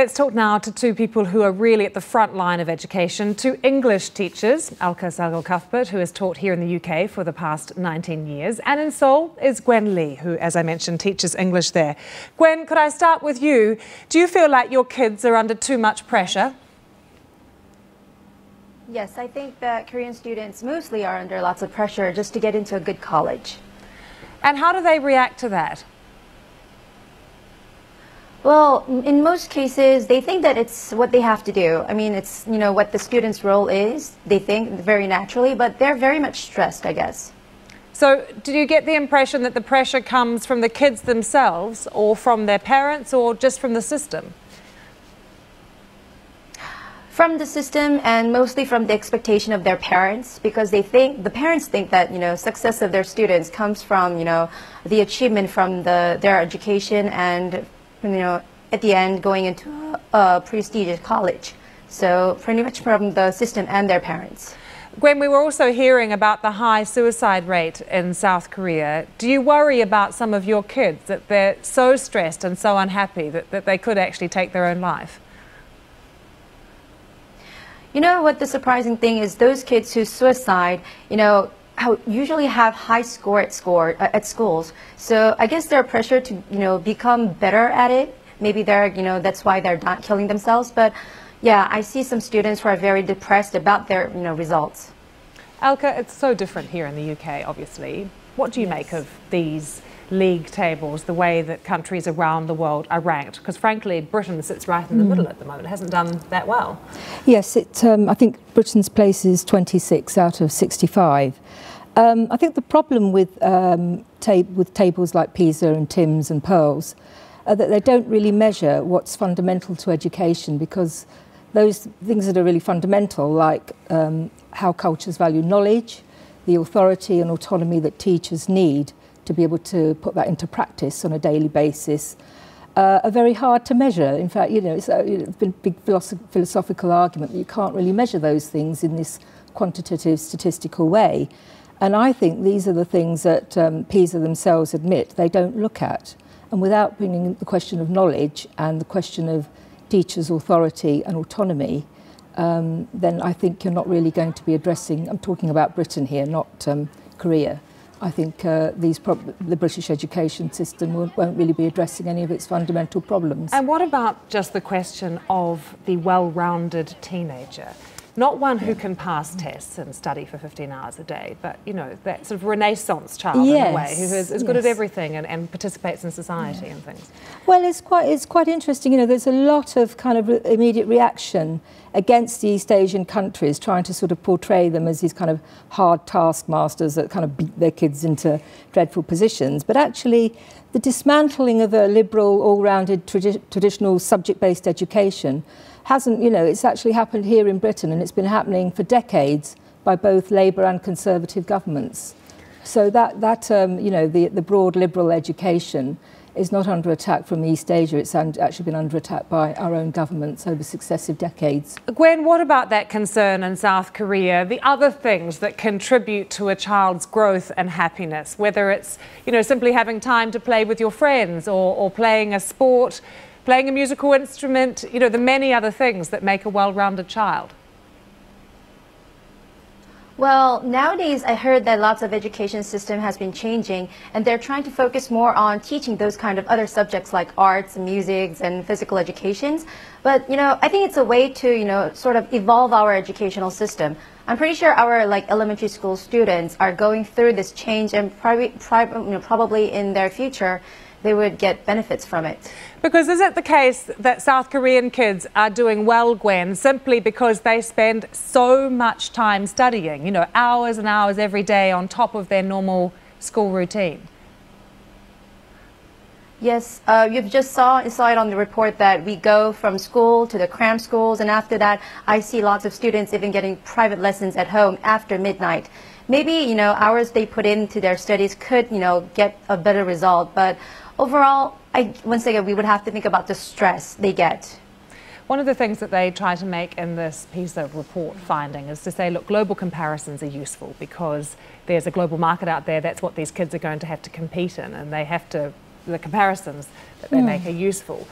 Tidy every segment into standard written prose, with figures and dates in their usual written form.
Let's talk now to two people who are really at the front line of education, two English teachers, Alka Cuthbert, who has taught here in the UK for the past 19 years, and in Seoul is Gwen Lee, who, as I mentioned, teaches English there. Gwen, could I start with you? Do you feel like your kids are under too much pressure? Yes, I think that Korean students mostly are under lots of pressure just to get into a good college. And how do they react to that? Well, in most cases, they think that it's what they have to do. I mean, it's, you know, what the student's role is, they think very naturally, but they're very much stressed, I guess. So do you get the impression that the pressure comes from the kids themselves or from their parents or just from the system? From the system and mostly from the expectation of their parents, because they think, the parents think that, you know, success of their students comes from, you know, the achievement from their education and, you know, at the end going into a prestigious college. So pretty much from the system and their parents. Gwen, we were also hearing about the high suicide rate in South Korea. Do you worry about some of your kids, that they're so stressed and so unhappy that they could actually take their own life? You know what the surprising thing is, those kids who suicide, you know, usually have high score at schools. So I guess they're pressured to, you know, become better at it. Maybe they're, you know, that's why they're not killing themselves. But yeah, I see some students who are very depressed about their, you know, results. Alka, it's so different here in the UK, obviously. What do you make of these league tables, the way that countries around the world are ranked? Because frankly, Britain sits right in the middle at the moment. It hasn't done that well. Yes, I think Britain's place is 26 out of 65. I think the problem with tables like PISA and TIMSS and PIRLS are that they don't really measure what's fundamental to education, because those things that are really fundamental, like how cultures value knowledge, the authority and autonomy that teachers need to be able to put that into practice on a daily basis, are very hard to measure. In fact, you know, it's been a big philosophical argument that you can't really measure those things in this quantitative, statistical way. And I think these are the things that PISA themselves admit they don't look at. And without bringing the question of knowledge and the question of teachers' authority and autonomy, then I think you're not really going to be addressing, I'm talking about Britain here, not Korea. I think the British education system won't really be addressing any of its fundamental problems. And what about just the question of the well-rounded teenager? Not one who can pass tests and study for 15 hours a day, but, you know, that sort of Renaissance child in a way, who is good at everything and participates in society and things. Well, it's quite interesting. You know, there's a lot of kind of immediate reaction against the East Asian countries, trying to sort of portray them as these kind of hard taskmasters that kind of beat their kids into dreadful positions. But actually, the dismantling of a liberal, all-rounded, traditional subject-based education hasn't, you know, it's actually happened here in Britain, and it's been happening for decades by both Labour and Conservative governments. So that you know, the broad liberal education is not under attack from East Asia. It's actually been under attack by our own governments over successive decades. Gwen, what about that concern in South Korea, the other things that contribute to a child's growth and happiness, whether it's, you know, simply having time to play with your friends or playing a sport, playing a musical instrument, you know, the many other things that make a well-rounded child? Well, nowadays I heard that lots of education system has been changing, and they're trying to focus more on teaching those kind of other subjects like arts, music, and physical educations. But, you know, I think it's a way to, you know, sort of evolve our educational system. I'm pretty sure our elementary school students are going through this change, and probably in their future they would get benefits from it. Because is it the case that South Korean kids are doing well, Gwen, simply because they spend so much time studying, you know, hours and hours every day on top of their normal school routine? Yes, you've just saw it on the report that we go from school to the cram schools, and after that I see lots of students even getting private lessons at home after midnight. Maybe, you know, hours they put into their studies could, you know, get a better result, but overall, once again, we would have to think about the stress they get. One of the things that they try to make in this PISA report finding is to say, look, global comparisons are useful because there's a global market out there. That's what these kids are going to have to compete in, and they have to, the comparisons that they make are useful.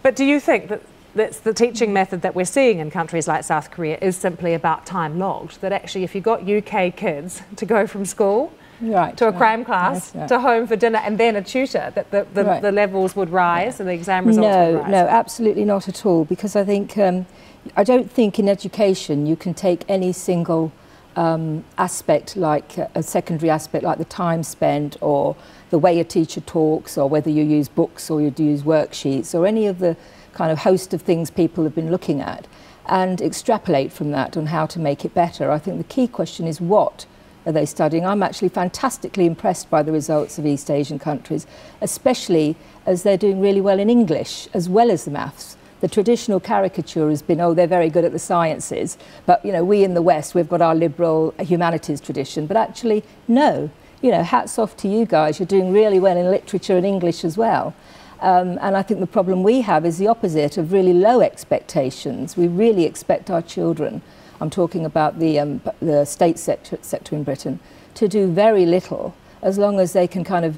But do you think that that's the teaching method that we're seeing in countries like South Korea is simply about time logged. That actually, if you got UK kids to go from school to a cram class, to home for dinner, and then a tutor, that the levels would rise and the exam results would rise. No, absolutely not at all. Because I think I don't think in education you can take any single aspect, like a secondary aspect, like the time spent or the way a teacher talks, or whether you use books or you use worksheets, or any of the kind of host of things people have been looking at, and extrapolate from that on how to make it better. I think the key question is, what are they studying? I'm actually fantastically impressed by the results of East Asian countries, especially as they're doing really well in English as well as the maths. The traditional caricature has been, oh, they're very good at the sciences, but, you know, we in the West, we've got our liberal humanities tradition. But actually, no, you know, hats off to you guys. You're doing really well in literature and English as well. And I think the problem we have is the opposite of really low expectations. We really expect our children, I'm talking about the state sector in Britain, to do very little as long as they can kind of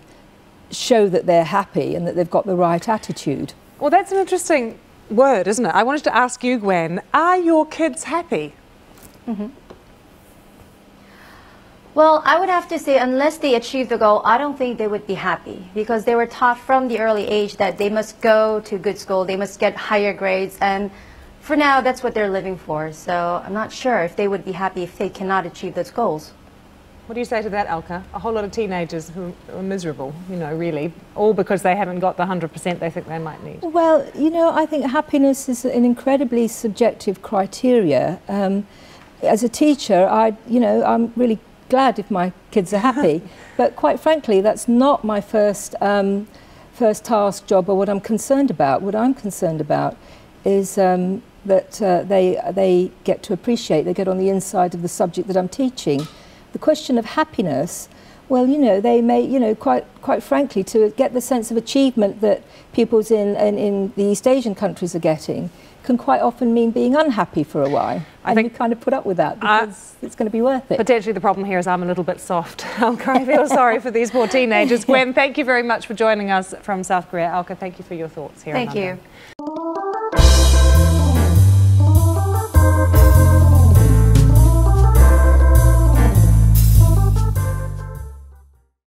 show that they're happy and that they've got the right attitude. Well, that's an interesting word, isn't it? I wanted to ask you, Gwen, are your kids happy? Well, I would have to say, unless they achieve the goal, I don't think they would be happy, because they were taught from the early age that they must go to good school, they must get higher grades, and for now, that's what they're living for. So I'm not sure if they would be happy if they cannot achieve those goals. What do you say to that, Alka? A whole lot of teenagers who are miserable, you know, really, all because they haven't got the 100% they think they might need. Well, you know, I think happiness is an incredibly subjective criteria. As a teacher, I'm really glad if my kids are happy, but quite frankly, that's not my first task, job, or what I'm concerned about. What I'm concerned about is that they get to appreciate, they get on the inside of the subject that I'm teaching. The question of happiness, well, you know, they may, you know, quite frankly, to get the sense of achievement that pupils in the East Asian countries are getting, can quite often mean being unhappy for a while. I think you kind of put up with that because it's going to be worth it. Potentially the problem here is I'm a little bit soft. Alka, I feel sorry for these poor teenagers. Gwen, thank you very much for joining us from South Korea. Alka, thank you for your thoughts here. Thank you.